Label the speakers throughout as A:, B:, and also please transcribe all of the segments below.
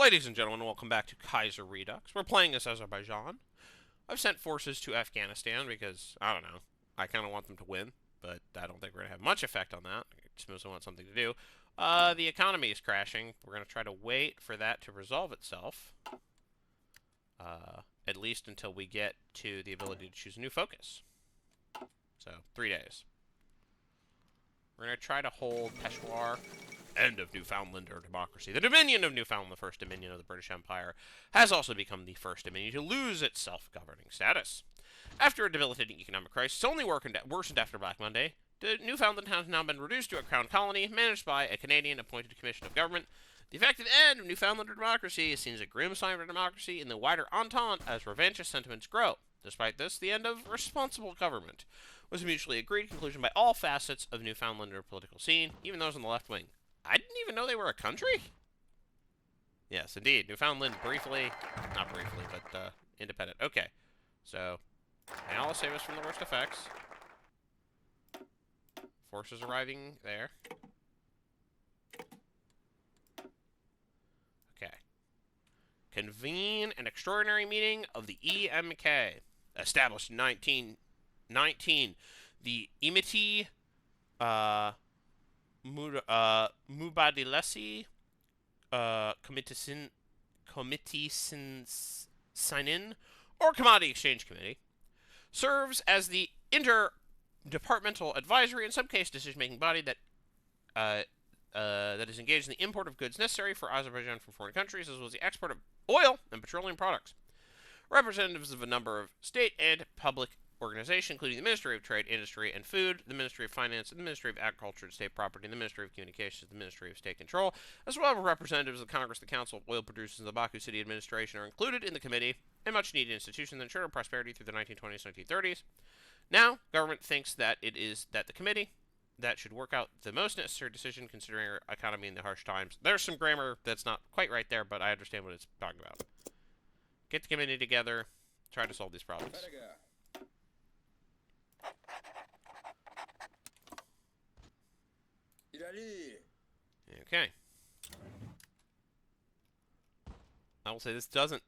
A: Ladies and gentlemen, welcome back to Kaiserredux. We're playing as Azerbaijan. I've sent forces to Afghanistan because, I don't know, I kind of want them to win, but I don't think we're going to have much effect on that. I just mostly want something to do. The economy is crashing. We're going to try to wait for that to resolve itself. At least until we get to the ability to choose a new focus. So, 3 days. We're going to try to hold Peshawar, end of Newfoundland or democracy. The Dominion of Newfoundland, the first Dominion of the British Empire, has also become the first Dominion to lose its self-governing status. After a debilitating economic crisis only worsened after Black Monday, Newfoundland has now been reduced to a crown colony managed by a Canadian-appointed commission of government. The effective end of Newfoundlander democracy is seen as a grim sign for democracy in the wider Entente as revanchist sentiments grow. Despite this, the end of responsible government was a mutually agreed conclusion by all facets of Newfoundlander political scene, even those on the left wing. I didn't even know they were a country? Yes, indeed. Newfoundland briefly, not briefly, but independent. Okay, so now I'll save us from the worst effects. Forces arriving there. Okay. Convene an extraordinary meeting of the EMK. Established in 1919. The Imiti Mubadilesi Committee Sign-In or Commodity Exchange Committee serves as the interdepartmental advisory and some case decision-making body that is engaged in the import of goods necessary for Azerbaijan from foreign countries, as well as the export of oil and petroleum products. Representatives of a number of state and public organizations, including the Ministry of Trade, Industry, and Food, the Ministry of Finance, and the Ministry of Agriculture and State Property, and the Ministry of Communications, the Ministry of State Control, as well as representatives of the Congress, the Council of Oil Producers, and the Baku City Administration are included in the committee, a much-needed institution that ensured prosperity through the 1920s and 1930s. Now, government thinks that it is the committee that should work out the most necessary decision considering our economy in the harsh times. There's some grammar that's not quite right there, but I understand what it's talking about. Get the committee together, try to solve these problems. Okay. I will say this doesn't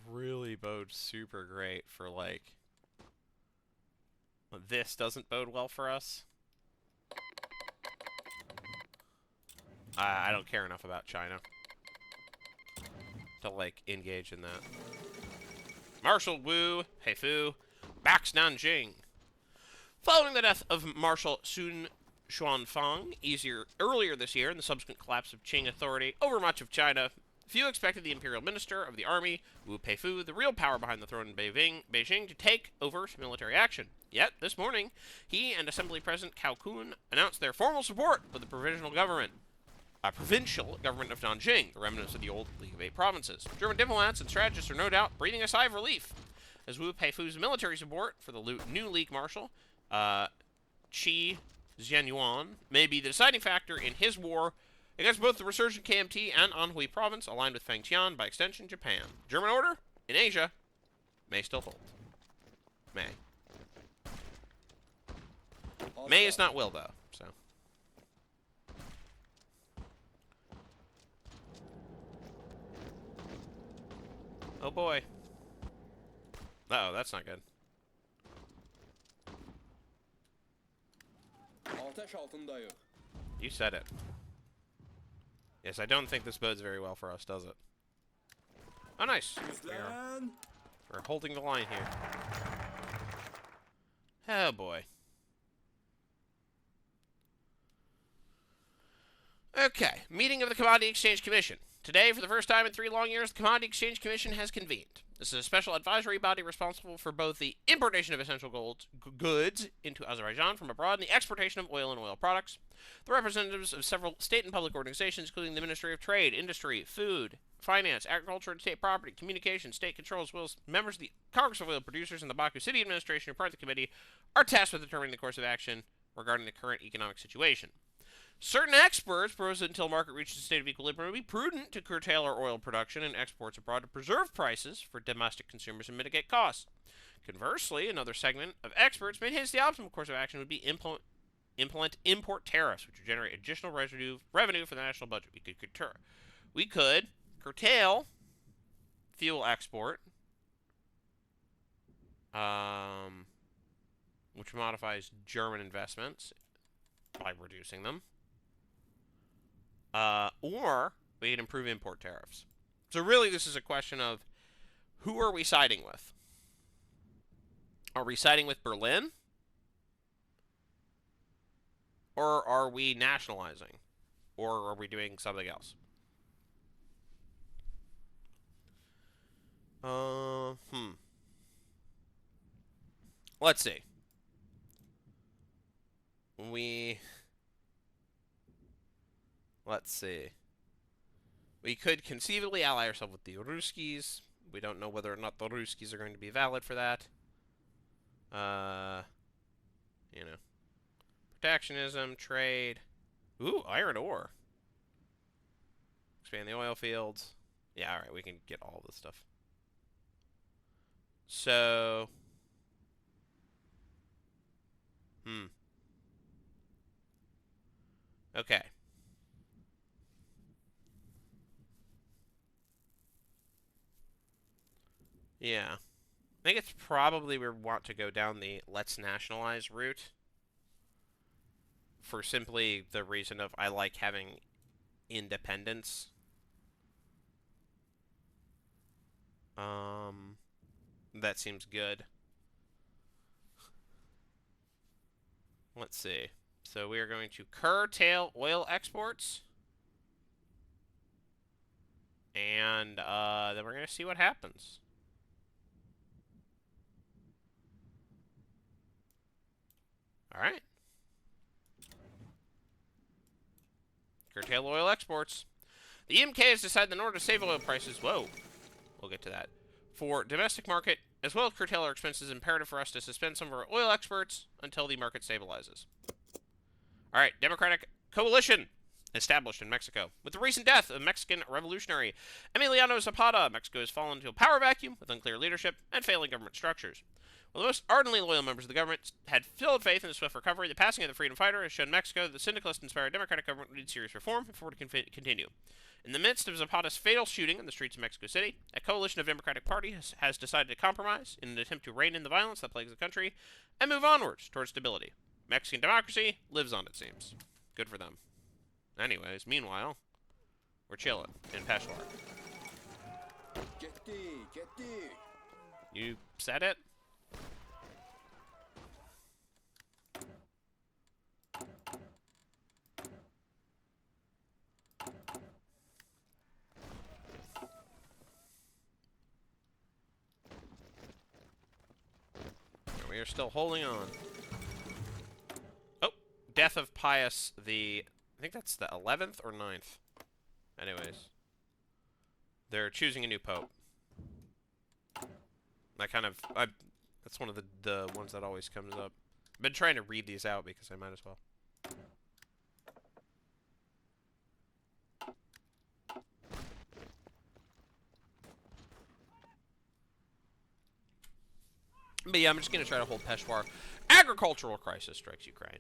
A: really bode super great for, like... This doesn't bode well for us. I don't care enough about China to, like, engage in that. Marshal Wu Heifu backs Nanjing. Following the death of Marshal Sun Xuanfang earlier this year and the subsequent collapse of Qing authority over much of China, few expected the imperial minister of the army, Wu Peifu, the real power behind the throne in Beijing, to take overt military action. Yet, this morning, he and Assembly President Cao Kun announced their formal support for the provincial government of Nanjing, the remnants of the old League of Eight Provinces. German diplomats and strategists are no doubt breathing a sigh of relief, as Wu Peifu's military support for the new League Marshal, Qi Zhenyuan, may be the deciding factor in his war against both the resurgent KMT and Anhui Province, aligned with Fengtian, by extension, Japan. German order in Asia may still hold. May. May is not will, though, so. Oh boy. Uh-oh, that's not good. You said it. Yes, I don't think this bodes very well for us, does it? Oh, nice. We're holding the line here. Oh boy. Okay, meeting of the Commodity Exchange Commission. Today, for the first time in 3 long years, the Commodity Exchange Commission has convened. This is a special advisory body responsible for both the importation of essential goods into Azerbaijan from abroad and the exportation of oil and oil products. The representatives of several state and public organizations, including the Ministry of Trade, Industry, Food, Finance, Agriculture and State Property, Communication, State Control, as well as members of the Congress of Oil Producers and the Baku City Administration, who are part of the committee, are tasked with determining the course of action regarding the current economic situation. Certain experts propose that until market reaches a state of equilibrium, it would be prudent to curtail our oil production and exports abroad to preserve prices for domestic consumers and mitigate costs. Conversely, another segment of experts maintains the optimal course of action would be implement import tariffs, which would generate additional revenue for the national budget. We could curtail fuel export, which modifies German investments by reducing them, or we can improve import tariffs. So really, this is a question of who are we siding with? Are we siding with Berlin? Or are we nationalizing? Or are we doing something else? Let's see. Let's see. We could conceivably ally ourselves with the Ruskies. We don't know whether or not the Ruskies are going to be valid for that. You know. Protectionism, trade. Ooh, iron ore. Expand the oil fields. Yeah, alright, we can get all this stuff. So... Okay. Yeah. I think it's probably we want to go down the let's nationalize route. For simply the reason of I like having independence. That seems good. Let's see. So we are going to curtail oil exports. And then we're going to see what happens. All right. Curtail oil exports. The EMK has decided that in order to save oil prices, whoa, we'll get to that, for domestic market, as well as curtail our expenses, it's imperative for us to suspend some of our oil exports until the market stabilizes. All right, Democratic Coalition established in Mexico. With the recent death of Mexican revolutionary Emiliano Zapata, Mexico has fallen into a power vacuum with unclear leadership and failing government structures. While the most ardently loyal members of the government had filled faith in the swift recovery, the passing of the freedom fighter has shown Mexico that the syndicalist-inspired democratic government would need serious reform if it were to continue. In the midst of Zapata's fatal shooting in the streets of Mexico City, a coalition of Democratic Party has decided to compromise in an attempt to rein in the violence that plagues the country and move onwards towards stability. Mexican democracy lives on, it seems. Good for them. Anyways, meanwhile, we're chilling in Peshawar. You said it? We are still holding on. Oh, death of Pius the... I think that's the 11th or 9th. Anyways. They're choosing a new pope. That's one of the ones that always comes up. I've been trying to read these out because I might as well. But yeah, I'm just going to try to hold Peshawar. Agricultural crisis strikes Ukraine.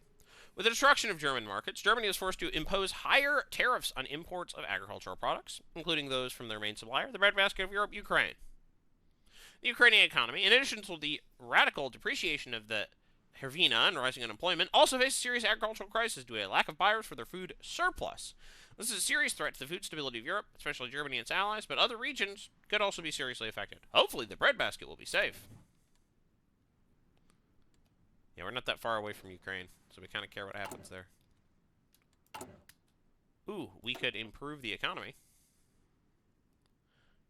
A: With the destruction of German markets, Germany is forced to impose higher tariffs on imports of agricultural products, including those from their main supplier, the breadbasket of Europe, Ukraine. The Ukrainian economy, in addition to the radical depreciation of the hryvnia and rising unemployment, also faces a serious agricultural crisis due to a lack of buyers for their food surplus. This is a serious threat to the food stability of Europe, especially Germany and its allies, but other regions could also be seriously affected. Hopefully the breadbasket will be safe. Yeah, we're not that far away from Ukraine, so we kind of care what happens there. Ooh, we could improve the economy.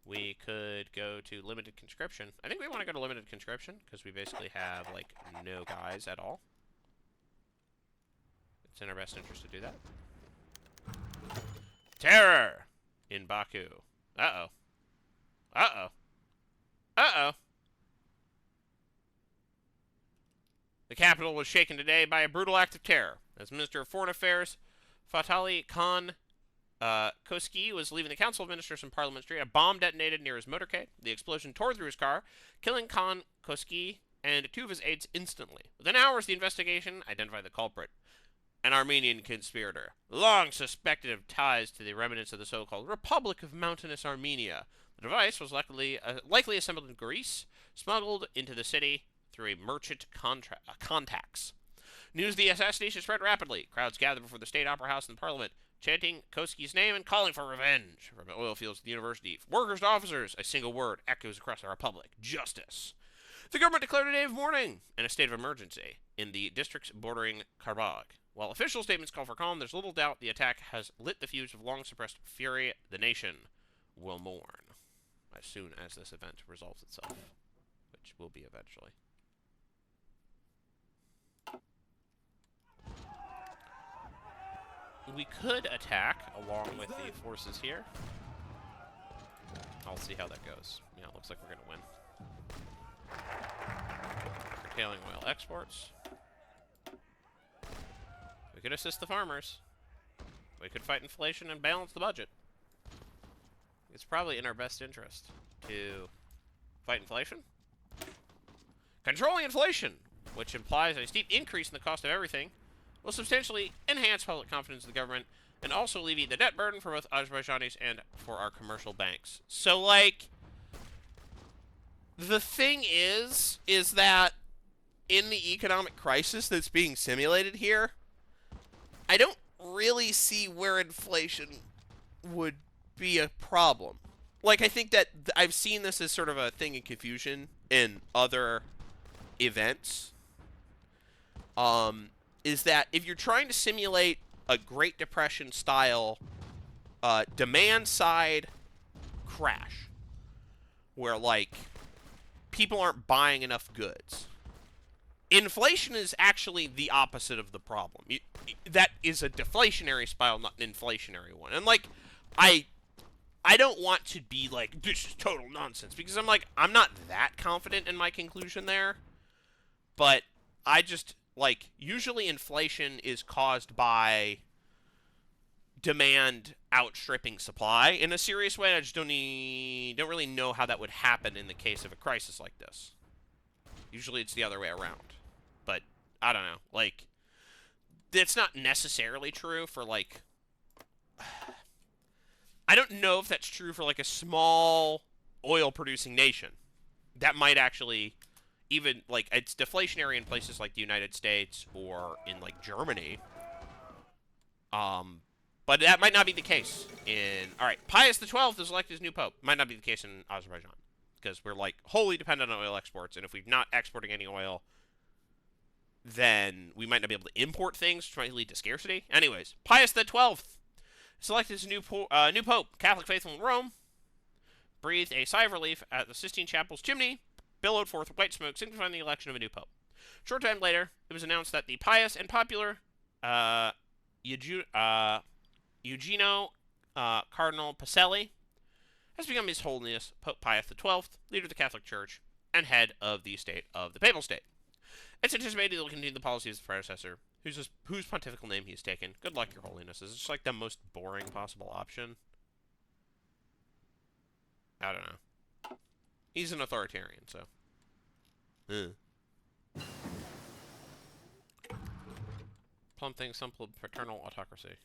A: We could go to limited conscription. I think we want to go to limited conscription, because we basically have, like, no guys at all. It's in our best interest to do that. Terror! In Baku. Uh-oh. Uh-oh. Uh-oh. The capital was shaken today by a brutal act of terror. As Minister of Foreign Affairs, Fatali Khan Koski was leaving the Council of Ministers from Parliament Street. A bomb detonated near his motorcade. The explosion tore through his car, killing Khan Koski and two of his aides instantly. Within hours, the investigation identified the culprit. an Armenian conspirator, long suspected of ties to the remnants of the so-called Republic of Mountainous Armenia. The device was likely assembled in Greece, smuggled into the city through a merchant contacts. News of the assassination spread rapidly. Crowds gathered before the State Opera House and Parliament, chanting Koski's name and calling for revenge. From the oil fields to the university, from workers to officers, a single word echoes across the Republic: justice. The government declared a day of mourning and a state of emergency in the districts bordering Karabakh. While official statements call for calm, there's little doubt the attack has lit the fuse of long-suppressed fury. The nation will mourn as soon as this event resolves itself, which will be eventually. We could attack along with the forces here. I'll see how that goes. Yeah, it looks like we're going to win. Curtailing oil exports. We could assist the farmers. We could fight inflation and balance the budget. It's probably in our best interest to fight inflation. Controlling inflation, which implies a steep increase in the cost of everything, will substantially enhance public confidence in the government and also alleviate the debt burden for both Azerbaijanis and for our commercial banks. So, like, the thing is that in the economic crisis that's being simulated here, I don't really see where inflation would be a problem. Like, I think that I've seen this as sort of a thing in confusion in other events. Is that if you're trying to simulate a Great Depression style demand side crash, where, like, people aren't buying enough goods, inflation is actually the opposite of the problem. That is a deflationary spiral, not an inflationary one. And, like, I don't want to be like, this is total nonsense, because I'm not that confident in my conclusion there. But I just, like, usually inflation is caused by demand outstripping supply in a serious way. I just don't really know how that would happen in the case of a crisis like this. Usually it's the other way around. But, I don't know. Like, it's not necessarily true for, like, I don't know if that's true for, like, a small oil-producing nation. That might actually, even, like, it's deflationary in places like the United States or in, like, Germany. But that might not be the case in... Alright, Pius XII is elected as new pope. Might not be the case in Azerbaijan. Because we're, like, wholly dependent on oil exports. And if we're not exporting any oil, then we might not be able to import things, which might lead to scarcity. Anyways, Pius XII selected as new pope. Catholic faithful in Rome breathed a sigh of relief at the Sistine Chapel's chimney, billowed forth white smoke, signifying the election of a new pope. Short time later, it was announced that the pious and popular Eugenio Cardinal Pacelli has become His Holiness Pope Pius XII, leader of the Catholic Church and head of the state of the Papal State. It's anticipated he will continue the policy of his predecessor, whose pontifical name he has taken. Good luck, Your Holiness. It's just like the most boring possible option. I don't know. He's an authoritarian, so. Something simple paternal autocracy.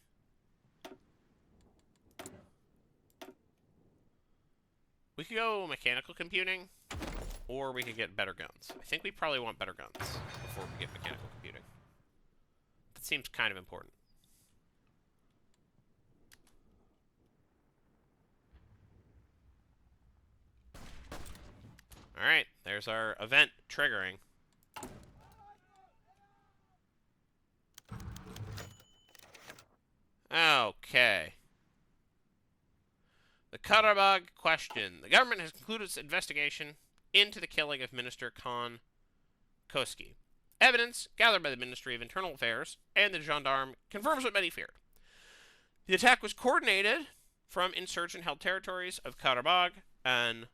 A: We could go mechanical computing, or we could get better guns. I think we probably want better guns before we get mechanical computing. That seems kind of important. Alright, there's our event triggering. Okay. The Karabakh question. The government has concluded its investigation into the killing of Minister Khan Koski. Evidence gathered by the Ministry of Internal Affairs and the gendarme confirms what many feared. The attack was coordinated from insurgent-held territories of Karabakh and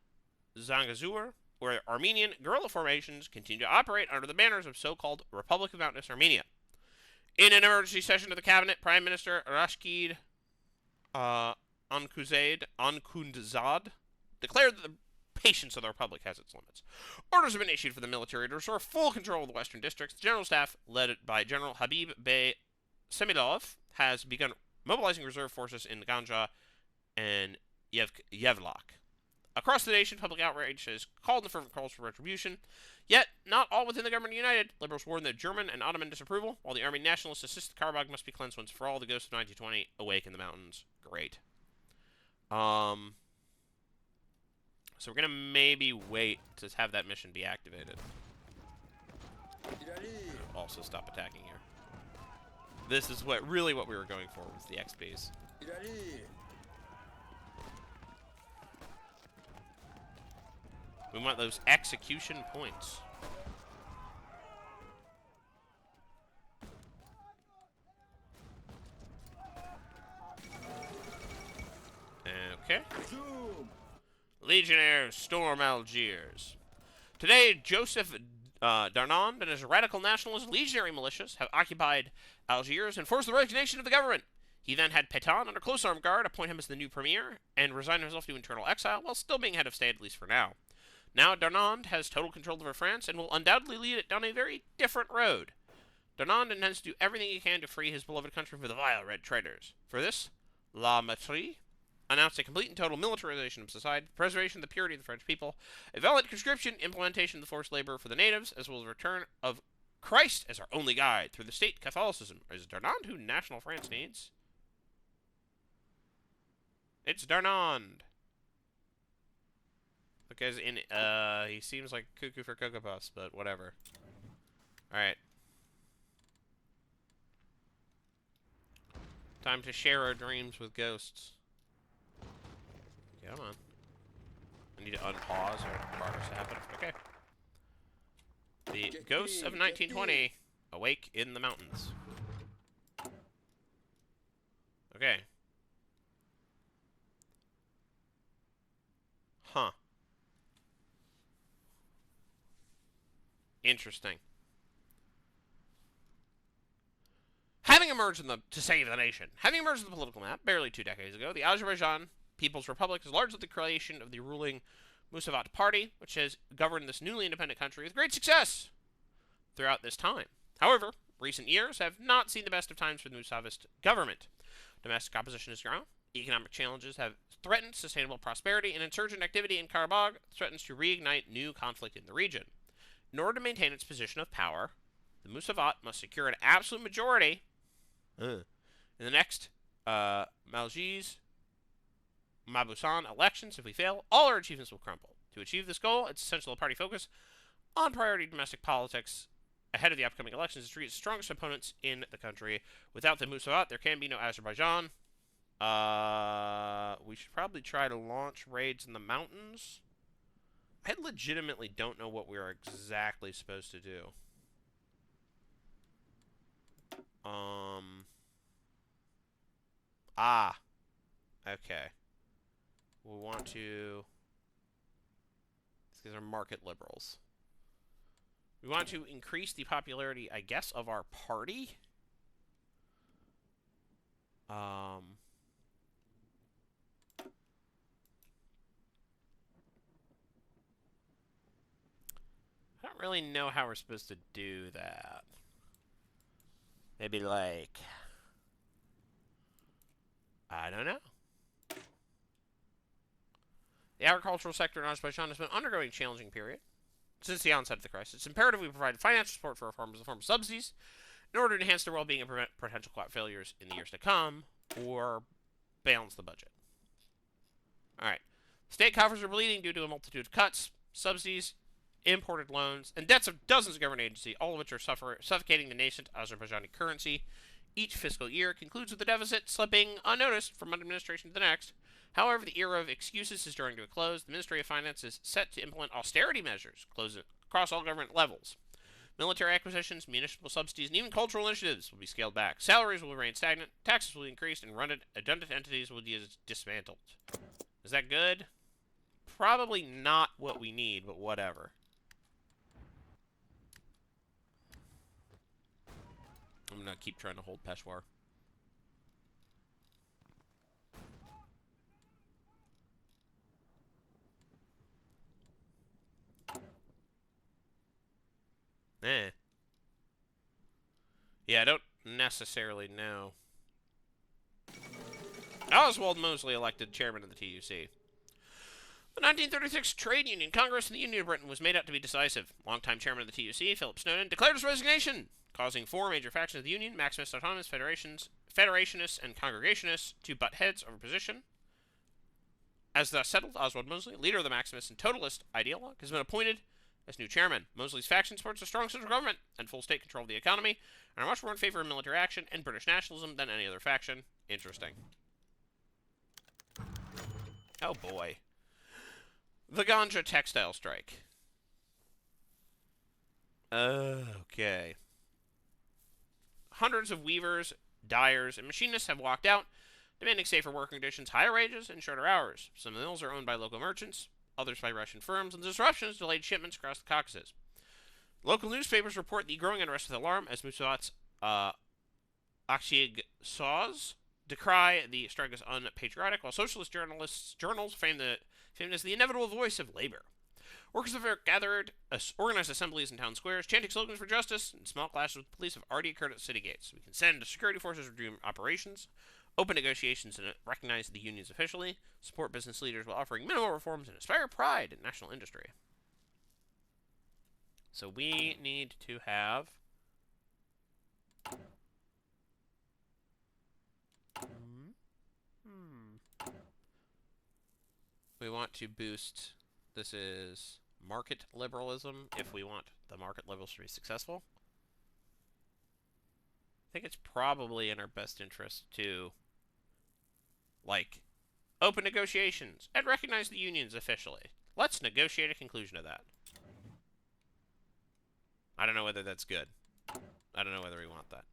A: Zangezur, where Armenian guerrilla formations continue to operate under the banners of so-called Republic of Mountainous Armenia. In an emergency session of the cabinet, Prime Minister Rashid Ankundzad declared that the patience of the Republic has its limits. Orders have been issued for the military to restore full control of the western districts. The General Staff, led by General Habib Bey Semilov has begun mobilizing reserve forces in Ganja and Yevlak. Across the nation, public outrage has called the fervent calls for retribution. Yet, not all within the government are united. Liberals warn that German and Ottoman disapproval, while the army nationalists insist the Karabakh must be cleansed once for all. The ghosts of 1920 awake in the mountains. Great. So we're gonna maybe wait to have that mission be activated. Also stop attacking here. This is what we were going for with the XPs. We want those execution points. Okay. Legionnaires storm Algiers. Today, Joseph Darnand and his radical nationalist legionary militias have occupied Algiers and forced the resignation of the government. He then had Pétain under close armed guard appoint him as the new premier and resign himself to internal exile while still being head of state, at least for now. Now Darnand has total control over France and will undoubtedly lead it down a very different road. Darnand intends to do everything he can to free his beloved country from the vile red traitors. For this, La Mettrie announced a complete and total militarization of society, preservation of the purity of the French people, a violent conscription, implementation of the forced labor for the natives, as well as a return of Christ as our only guide through the state Catholicism. Is Darnand who national France needs? It's Darnand. Because he seems like cuckoo for Cocoa Puffs, but whatever. Alright. Time to share our dreams with ghosts. Come on. I need to unpause or progress to happen. Okay. The ghosts of 1920 awake in the mountains. Okay. Huh. Interesting. Having emerged to save the nation, having emerged in the political map barely 2 decades ago, the Azerbaijan People's Republic is largely the creation of the ruling Musavat party, which has governed this newly independent country with great success throughout this time. However, recent years have not seen the best of times for the Musavist government. Domestic opposition has grown, economic challenges have threatened sustainable prosperity, and insurgent activity in Karabakh threatens to reignite new conflict in the region. In order to maintain its position of power, the Musavat must secure an absolute majority in the next Maljiz Mabusan elections. If we fail, all our achievements will crumble. To achieve this goal, it's essential the party focus on priority domestic politics ahead of the upcoming elections to treat its strongest opponents in the country. Without the Musavat, there can be no Azerbaijan. We should probably try to launch raids in the mountains. I legitimately don't know what we're exactly supposed to do. Okay. We want to... These are market liberals. We want to increase the popularity, I guess, of our party. I don't really know how we're supposed to do that. Maybe like... I don't know. The agricultural sector in Azerbaijan has been undergoing a challenging period since the onset of the crisis. It's imperative we provide financial support for our farmers in the form of subsidies in order to enhance their well-being and prevent potential crop failures in the years to come, or balance the budget. Alright. State coffers are bleeding due to a multitude of cuts, subsidies, imported loans, and debts of dozens of government agencies, all of which are suffocating the nascent Azerbaijani currency. Each fiscal year concludes with the deficit slipping unnoticed from one administration to the next. However, the era of excuses is drawing to a close. The Ministry of Finance is set to implement austerity measures across all government levels. Military acquisitions, municipal subsidies, and even cultural initiatives will be scaled back. Salaries will remain stagnant, taxes will be increased, and redundant entities will be dismantled. Is that good? Probably not what we need, but whatever. I'm going to keep trying to hold Peshawar. Yeah, I don't necessarily know. Oswald Mosley elected chairman of the TUC. The 1936 Trade Union Congress in the Union of Britain was made out to be decisive. Longtime chairman of the TUC, Philip Snowden, declared his resignation, causing four major factions of the Union, Maximist, Autonomous, Federationists, and Congregationists, to butt heads over position. As thus settled, Oswald Mosley, leader of the Maximist and Totalist ideologue, has been appointed as new chairman. Mosley's faction supports a strong central government and full state control of the economy, and are much more in favor of military action and British nationalism than any other faction. Interesting. Oh boy. The Ganja textile strike. Okay. Hundreds of weavers, dyers, and machinists have walked out, demanding safer working conditions, higher wages, and shorter hours. Some mills are owned by local merchants, others by Russian firms, and the disruptions delayed shipments across the Caucasus. Local newspapers report the growing unrest with alarm as Musat's AFGHANISTAN decry the strike as unpatriotic, while socialist journals frame it as the inevitable voice of labor. Workers have gathered, organized assemblies in town squares, chanting slogans for justice, and small clashes with police have already occurred at city gates. We can send security forces to resume operations, open negotiations and recognize the unions officially, support business leaders while offering minimal reforms, and inspire pride in national industry. So we need to have... We want to boost... This is market liberalism, if we want the market liberals to be successful. I think it's probably in our best interest to, like, open negotiations and recognize the unions officially. Let's negotiate a conclusion of that. I don't know whether that's good. I don't know whether we want that.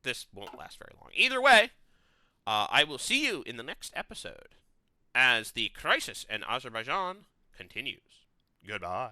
A: This won't last very long. Either way, I will see you in the next episode as the crisis in Azerbaijan continues. Goodbye.